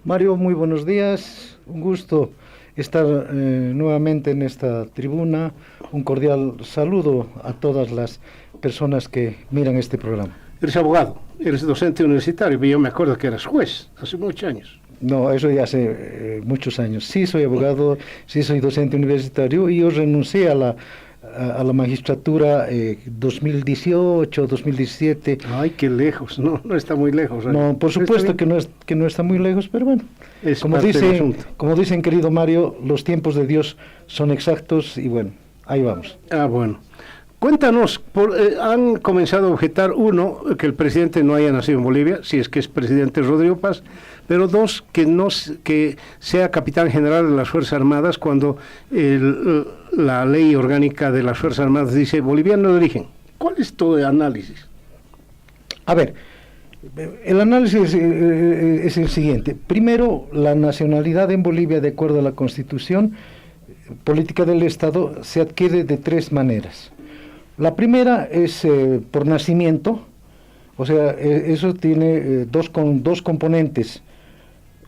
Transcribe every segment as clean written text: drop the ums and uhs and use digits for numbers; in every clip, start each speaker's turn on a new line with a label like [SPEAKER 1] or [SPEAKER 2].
[SPEAKER 1] Mario, muy buenos días. Un gusto estar nuevamente en esta tribuna. Un cordial saludo a todas las personas que miran este programa.
[SPEAKER 2] Eres abogado, eres docente universitario, pero yo me acuerdo que eras juez hace muchos años.
[SPEAKER 1] No, eso ya hace muchos años. Sí soy abogado, sí soy docente universitario y yo renuncié a la magistratura 2018, 2017.
[SPEAKER 2] Ay, qué lejos, no está muy lejos.
[SPEAKER 1] No, por supuesto que no está muy lejos, pero bueno,
[SPEAKER 2] es como
[SPEAKER 1] dicen, querido Mario, los tiempos de Dios son exactos y bueno, ahí vamos.
[SPEAKER 2] Bueno. Cuéntanos, han comenzado a objetar, uno, que el presidente no haya nacido en Bolivia, si es que es presidente Rodrigo Paz, pero dos, que sea capitán general de las Fuerzas Armadas cuando la ley orgánica de las Fuerzas Armadas dice boliviano de origen. ¿Cuál es tu análisis?
[SPEAKER 1] A ver, el análisis es el siguiente. Primero, la nacionalidad en Bolivia, de acuerdo a la Constitución Política del Estado, se adquiere de tres maneras. La primera es por nacimiento, o sea, eso tiene dos componentes.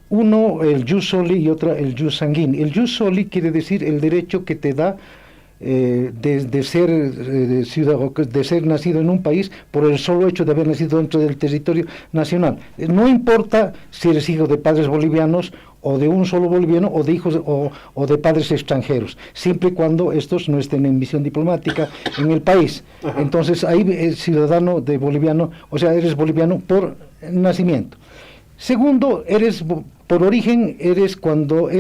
[SPEAKER 1] Uno, el jus soli, y otra, el jus sanguinis. El jus soli quiere decir el derecho que te da de ser ciudadano, de ser nacido en un país por el solo hecho de haber nacido dentro del territorio nacional. No importa si eres hijo de padres bolivianos o de un solo boliviano o de hijos o de padres extranjeros, siempre y cuando estos no estén en misión diplomática en el país. Entonces ahí es ciudadano de boliviano, o sea, eres boliviano por nacimiento. Segundo, eres por origen, eres cuando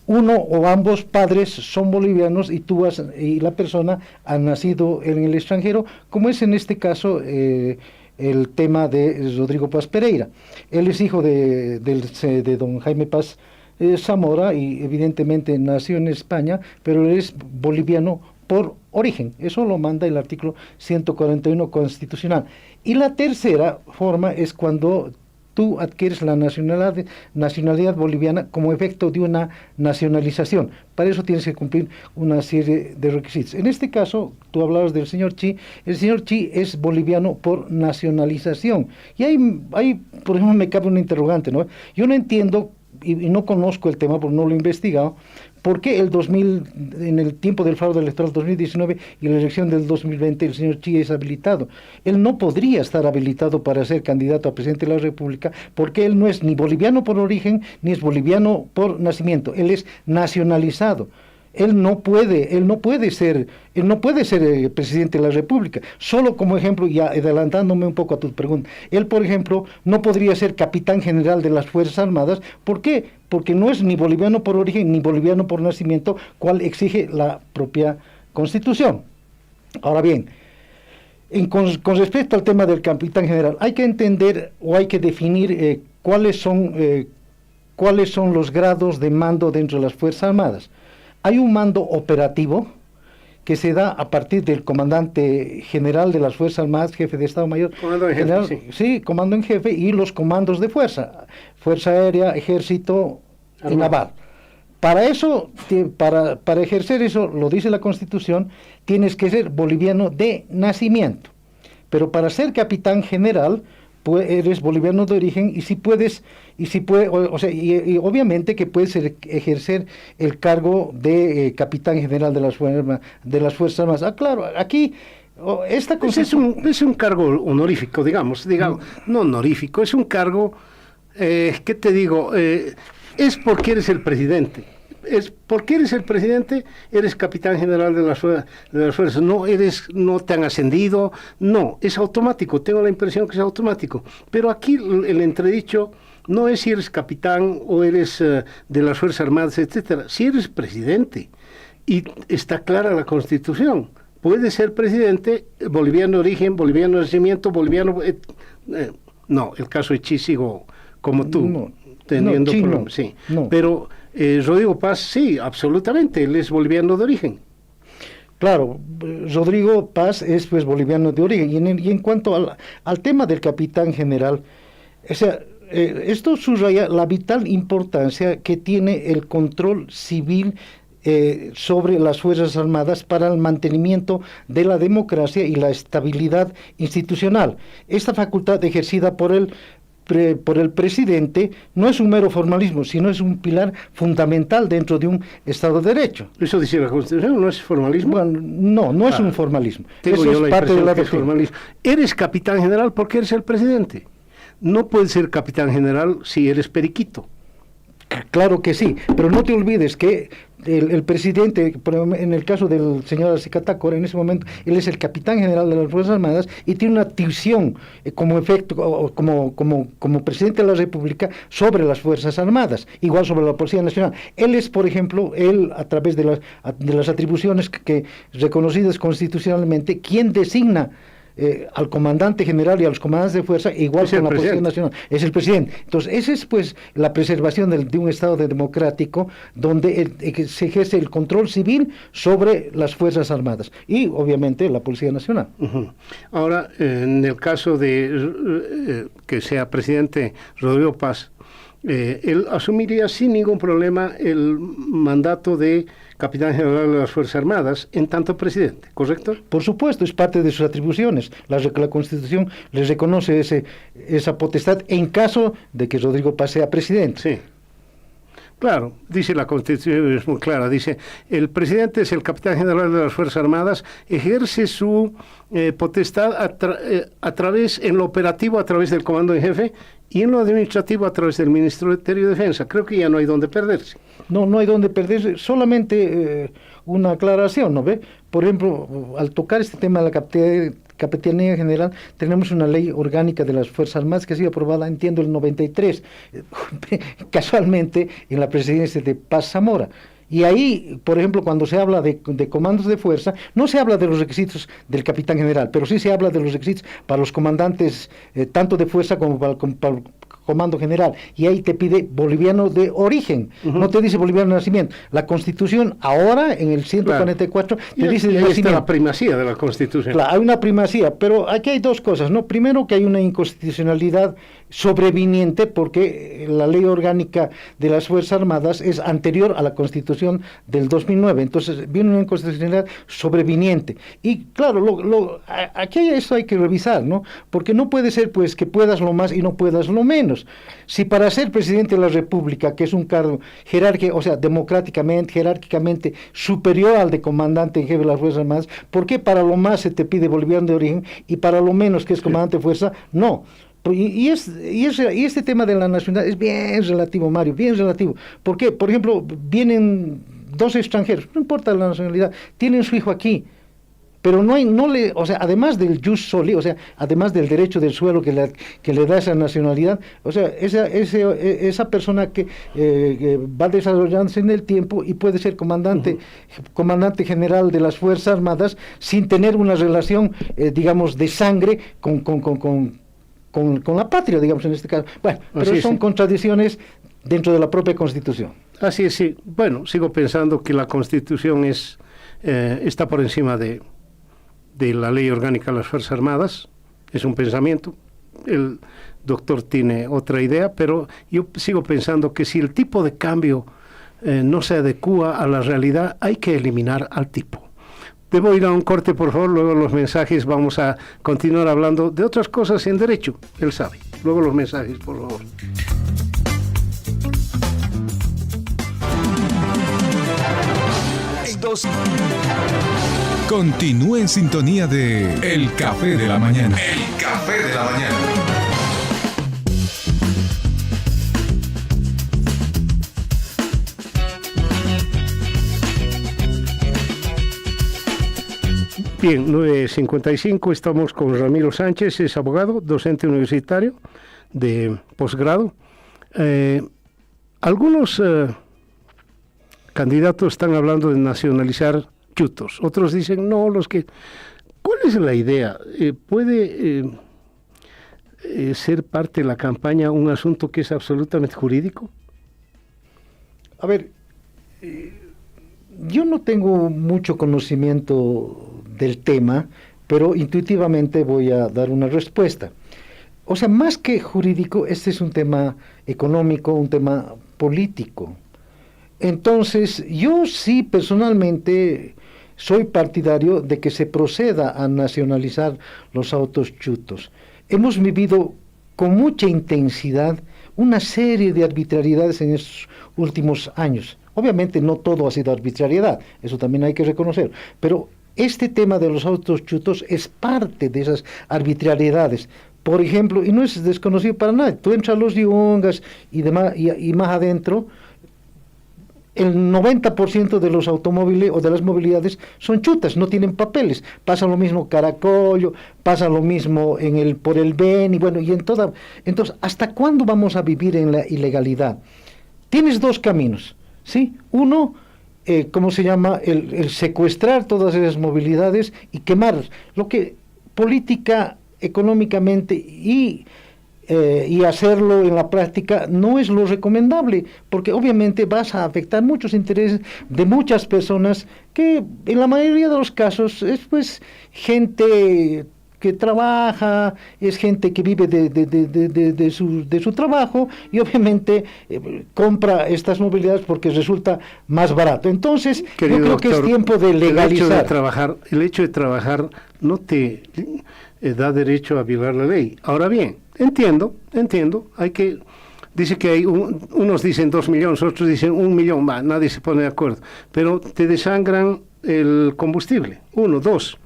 [SPEAKER 1] uno o ambos padres son bolivianos y la persona ha nacido en el extranjero, como es en este caso el tema de Rodrigo Paz Pereira. Él es hijo de don Jaime Paz Zamora y evidentemente nació en España, pero él es boliviano por origen. Eso lo manda el artículo 141 constitucional. Y la tercera forma es cuando tú adquieres la nacionalidad boliviana como efecto de una nacionalización. Para eso tienes que cumplir una serie de requisitos. En este caso, tú hablabas del señor Chi. El señor Chi es boliviano por nacionalización. Y ahí, por ejemplo, me cabe una interrogante, ¿no? Yo no entiendo, y no conozco el tema porque no lo he investigado, ¿por qué en el tiempo del fraude electoral 2019 y la elección del 2020 el señor Chi es habilitado? Él no podría estar habilitado para ser candidato a presidente de la República porque él no es ni boliviano por origen ni es boliviano por nacimiento, él es nacionalizado. Él no puede ser presidente de la República. Solo como ejemplo, ya adelantándome un poco a tu pregunta, él, por ejemplo, no podría ser capitán general de las Fuerzas Armadas. ¿Por qué? Porque no es ni boliviano por origen ni boliviano por nacimiento, cual exige la propia Constitución. Ahora bien, con respecto al tema del capitán general, hay que entender o hay que definir cuáles son los grados de mando dentro de las Fuerzas Armadas. Hay un mando operativo que se da a partir del comandante general de las Fuerzas Armadas, jefe de Estado Mayor.
[SPEAKER 2] Comando en jefe,
[SPEAKER 1] general,
[SPEAKER 2] sí.
[SPEAKER 1] Sí, comando en jefe, y los comandos de fuerza aérea, ejército y naval. Para eso, para ejercer eso, lo dice la Constitución, tienes que ser boliviano de nacimiento. Pero para ser capitán general, pues eres boliviano de origen y obviamente que puedes ejercer el cargo de capitán general de las Fuerzas Armadas. Ah, claro, aquí esta
[SPEAKER 2] Constitución es un cargo honorífico, digamos, no honorífico, es un cargo, ¿qué te digo? Es porque eres el presidente. Porque eres el presidente, eres capitán general de las fuerzas, no te han ascendido, no, es automático, tengo la impresión que es automático, pero aquí el entredicho no es si eres capitán o eres de las Fuerzas Armadas, etcétera, si eres presidente, y está clara la Constitución, puedes ser presidente, boliviano de origen, boliviano de nacimiento, boliviano, no, el caso de Chi sigo como tú, teniendo problemas, sí, pero Rodrigo Paz, sí, absolutamente, él es boliviano de origen.
[SPEAKER 1] Claro, Rodrigo Paz es pues boliviano de origen, y en cuanto al tema del capitán general, o sea, esto subraya la vital importancia que tiene el control civil sobre las Fuerzas Armadas para el mantenimiento de la democracia y la estabilidad institucional. Esta facultad ejercida por él por el presidente no es un mero formalismo, sino es un pilar fundamental dentro de un Estado de Derecho.
[SPEAKER 2] Eso dice la Constitución, ¿no es formalismo?
[SPEAKER 1] Bueno, no es un formalismo.
[SPEAKER 2] Tengo
[SPEAKER 1] Eso
[SPEAKER 2] yo
[SPEAKER 1] es
[SPEAKER 2] la
[SPEAKER 1] parte de
[SPEAKER 2] impresión
[SPEAKER 1] la
[SPEAKER 2] que es
[SPEAKER 1] doctrina.
[SPEAKER 2] formalismo. Eres capitán general porque eres el presidente. No puedes ser capitán general si eres periquito.
[SPEAKER 1] Claro que sí, pero no te olvides que el presidente, en el caso del señor Acicatacora, en ese momento, él es el capitán general de las Fuerzas Armadas y tiene una atribución como efecto, como presidente de la República sobre las Fuerzas Armadas, igual sobre la Policía Nacional. Él es, por ejemplo, a través de las atribuciones que reconocidas constitucionalmente, quien designa al comandante general y a los comandantes de fuerza, igual con la Policía Nacional, es el presidente. Entonces, esa es pues la preservación de un Estado democrático donde se ejerce el control civil sobre las Fuerzas Armadas y, obviamente, la Policía Nacional.
[SPEAKER 2] Uh-huh. Ahora, en el caso de que sea presidente Rodrigo Paz, él asumiría sin ningún problema el mandato de capitán general de las Fuerzas Armadas en tanto presidente, ¿correcto?
[SPEAKER 1] Por supuesto, es parte de sus atribuciones. La Constitución les reconoce esa potestad en caso de que Rodrigo Paz sea presidente.
[SPEAKER 2] Sí. Claro, dice la Constitución, es muy clara, dice, el presidente es el capitán general de las Fuerzas Armadas, ejerce su potestad a través, en lo operativo a través del comando en jefe y en lo administrativo a través del Ministerio de Defensa. Creo que ya no hay donde perderse.
[SPEAKER 1] No hay donde perderse, solamente una aclaración, ¿no ve? Por ejemplo, al tocar este tema de la Capitanía General, tenemos una ley orgánica de las Fuerzas Armadas que ha sido aprobada, entiendo, el 93, casualmente en la presidencia de Paz Zamora. Y ahí, por ejemplo, cuando se habla de comandos de fuerza, no se habla de los requisitos del capitán general, pero sí se habla de los requisitos para los comandantes, tanto de fuerza como para el comando general, y ahí te pide boliviano de origen, no te dice boliviano de nacimiento. La Constitución ahora, en el 144, te dice de
[SPEAKER 2] nacimiento. Está la primacía de la Constitución.
[SPEAKER 1] Claro, hay una primacía, pero aquí hay dos cosas, ¿no? Primero, que hay una inconstitucionalidad sobreviniente, porque la ley orgánica de las Fuerzas Armadas es anterior a la Constitución del 2009, entonces viene una inconstitucionalidad sobreviniente. Y claro, aquí eso hay que revisar, ¿no? Porque no puede ser, pues, que puedas lo más y no puedas lo menos. Si para ser presidente de la República, que es un cargo jerárquico, o sea, jerárquicamente superior al de comandante en jefe de las Fuerzas Armadas, ¿por qué para lo más se te pide boliviano de origen y para lo menos, que es comandante de fuerza, no? Y este tema de la nacionalidad es bien relativo, Mario, bien relativo. ¿Por qué? Por ejemplo, vienen dos extranjeros, no importa la nacionalidad, tienen su hijo aquí, pero o sea, además del jus soli, o sea, además del derecho del suelo que le da esa nacionalidad, o sea, esa persona que va desarrollándose en el tiempo y puede ser comandante general de las Fuerzas Armadas sin tener una relación, digamos, de sangre con la patria, digamos, en este caso. Bueno, pero son contradicciones dentro de la propia Constitución.
[SPEAKER 2] Así es, sí. Bueno, sigo pensando que la Constitución está por encima de la ley orgánica de las Fuerzas Armadas. Es un pensamiento. El doctor tiene otra idea, pero yo sigo pensando que si el tipo de cambio no se adecúa a la realidad, hay que eliminar al tipo. Debo ir a un corte, por favor, luego los mensajes. Vamos a continuar hablando de otras cosas en derecho, él sabe. Luego los mensajes, por favor.
[SPEAKER 3] Continúe en sintonía de El Café de la Mañana. El Café de la Mañana.
[SPEAKER 2] Bien, 9:55, estamos con Ramiro Sánchez, es abogado, docente universitario de posgrado. Algunos candidatos están hablando de nacionalizar chutos, otros dicen no, ¿Cuál es la idea? ¿Puede ser parte de la campaña un asunto que es absolutamente jurídico?
[SPEAKER 1] A ver, yo no tengo mucho conocimiento del tema, pero intuitivamente voy a dar una respuesta. O sea, más que jurídico, este es un tema económico, un tema político. Entonces, yo sí personalmente soy partidario de que se proceda a nacionalizar los autos chutos. Hemos vivido con mucha intensidad una serie de arbitrariedades en estos últimos años. Obviamente no todo ha sido arbitrariedad, eso también hay que reconocer, pero este tema de los autos chutos es parte de esas arbitrariedades. Por ejemplo, y no es desconocido para nadie, tú entras a los Yungas y demás, y más adentro, el 90% de los automóviles o de las movilidades son chutas, no tienen papeles. Pasa lo mismo Caracollo, pasa lo mismo por el Beni, bueno, y en toda. Entonces, ¿hasta cuándo vamos a vivir en la ilegalidad? Tienes dos caminos, ¿sí? Uno, ¿cómo se llama? El secuestrar todas esas movilidades y quemarlas. Lo que política, económicamente y hacerlo en la práctica no es lo recomendable, porque obviamente vas a afectar muchos intereses de muchas personas que en la mayoría de los casos es pues gente que trabaja, es gente que vive de su trabajo y obviamente compra estas movilidades porque resulta más barato. Entonces,
[SPEAKER 2] querido
[SPEAKER 1] yo creo
[SPEAKER 2] doctor,
[SPEAKER 1] que es tiempo de legalizar.
[SPEAKER 2] El hecho de trabajar no te da derecho a violar la ley. Ahora bien, entiendo, dice que hay unos dicen 2 millones, otros dicen 1 millón, nadie se pone de acuerdo, pero te desangran el combustible. 1, 2.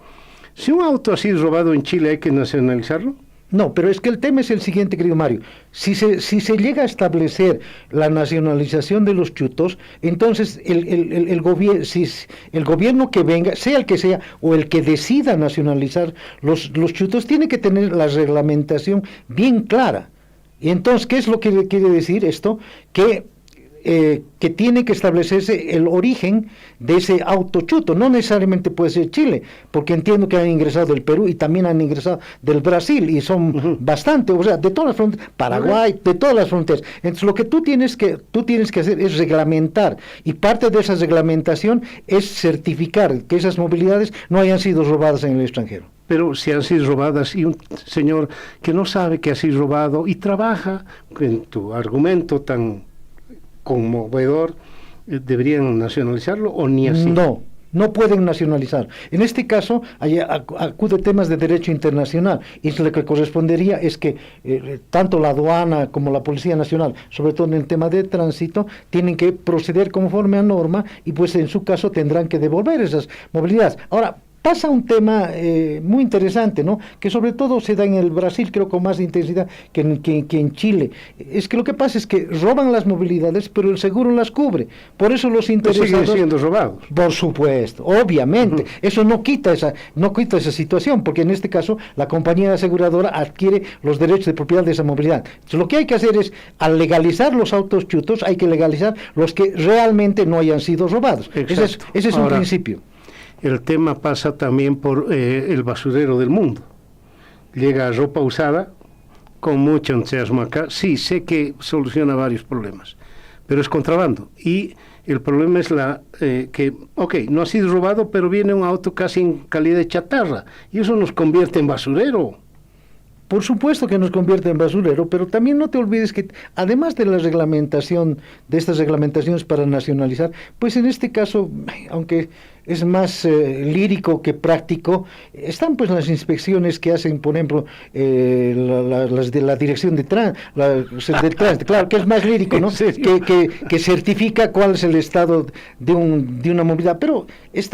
[SPEAKER 2] Si un auto ha sido robado en Chile, ¿hay que nacionalizarlo?
[SPEAKER 1] No, pero es que el tema es el siguiente, querido Mario. Si se llega a establecer la nacionalización de los chutos, entonces el gobierno que venga, sea el que sea, o el que decida nacionalizar los chutos, tiene que tener la reglamentación bien clara. Y entonces, ¿qué es lo que quiere decir esto? Que tiene que establecerse el origen de ese auto chuto. No necesariamente puede ser Chile, porque entiendo que han ingresado del Perú y también han ingresado del Brasil, y son bastante, o sea, de todas las fronteras, Paraguay, de todas las fronteras. Entonces, lo que tú tienes que hacer es reglamentar, y parte de esa reglamentación es certificar que esas movilidades no hayan sido robadas en el extranjero.
[SPEAKER 2] Pero si han sido robadas y un señor que no sabe que ha sido robado y trabaja en tu argumento tan conmovedor, ¿deberían nacionalizarlo o ni así?
[SPEAKER 1] No pueden nacionalizar. En este caso, acude temas de derecho internacional, y lo que correspondería es que tanto la aduana como la Policía Nacional, sobre todo en el tema de tránsito, tienen que proceder conforme a norma, y pues en su caso tendrán que devolver esas movilidades. Ahora, pasa un tema muy interesante, ¿no? Que sobre todo se da en el Brasil, creo, con más intensidad que en Chile. Es que lo que pasa es que roban las movilidades, pero el seguro las cubre. Por eso los interesados...
[SPEAKER 2] Siguen siendo robados.
[SPEAKER 1] Por supuesto, obviamente. Eso no quita esa situación, porque en este caso la compañía aseguradora adquiere los derechos de propiedad de esa movilidad. Entonces, lo que hay que hacer es, al legalizar los autos chutos, hay que legalizar los que realmente no hayan sido robados. Ese es un principio.
[SPEAKER 2] El tema pasa también por el basurero del mundo. Llega ropa usada con mucho entusiasmo acá. Sí, sé que soluciona varios problemas, pero es contrabando. Y el problema es no ha sido robado, pero viene un auto casi en calidad de chatarra. Y eso nos convierte en basurero.
[SPEAKER 1] Por supuesto que nos convierte en basurero, pero también no te olvides que además de la reglamentación, de estas reglamentaciones para nacionalizar, pues en este caso, aunque es más lírico que práctico, están pues las inspecciones que hacen, por ejemplo, las de la dirección de tránsito, claro, que es más lírico, ¿no? Que certifica cuál es el estado de una movilidad. Pero,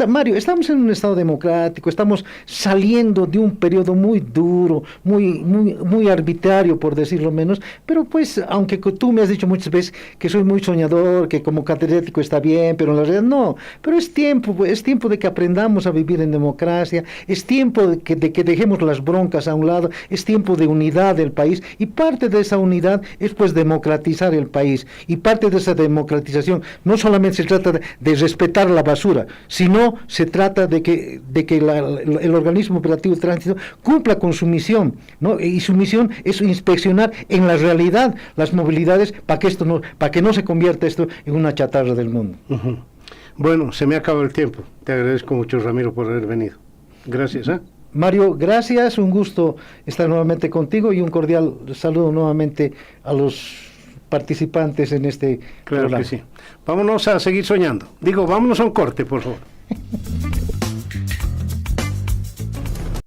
[SPEAKER 1] Mario, estamos en un estado democrático, estamos saliendo de un periodo muy duro, muy arbitrario, por decirlo menos, pero pues, aunque tú me has dicho muchas veces que soy muy soñador, que como catedrático está bien, pero en la realidad no, pero es tiempo de que aprendamos a vivir en democracia, es tiempo de que dejemos las broncas a un lado, es tiempo de unidad del país, y parte de esa unidad es pues democratizar el país, y parte de esa democratización no solamente se trata de respetar la basura, sino se trata de que el organismo operativo de tránsito cumpla con su misión, ¿no? Y su misión es inspeccionar en la realidad las movilidades para que no se convierta esto en una chatarra del mundo.
[SPEAKER 2] Bueno, se me acaba el tiempo. Te agradezco mucho, Ramiro, por haber venido. Gracias.
[SPEAKER 1] Mario, gracias, un gusto estar nuevamente contigo, y un cordial saludo nuevamente a los participantes en este programa.
[SPEAKER 2] Claro que sí. Vámonos a seguir soñando. Vámonos a un corte, por favor.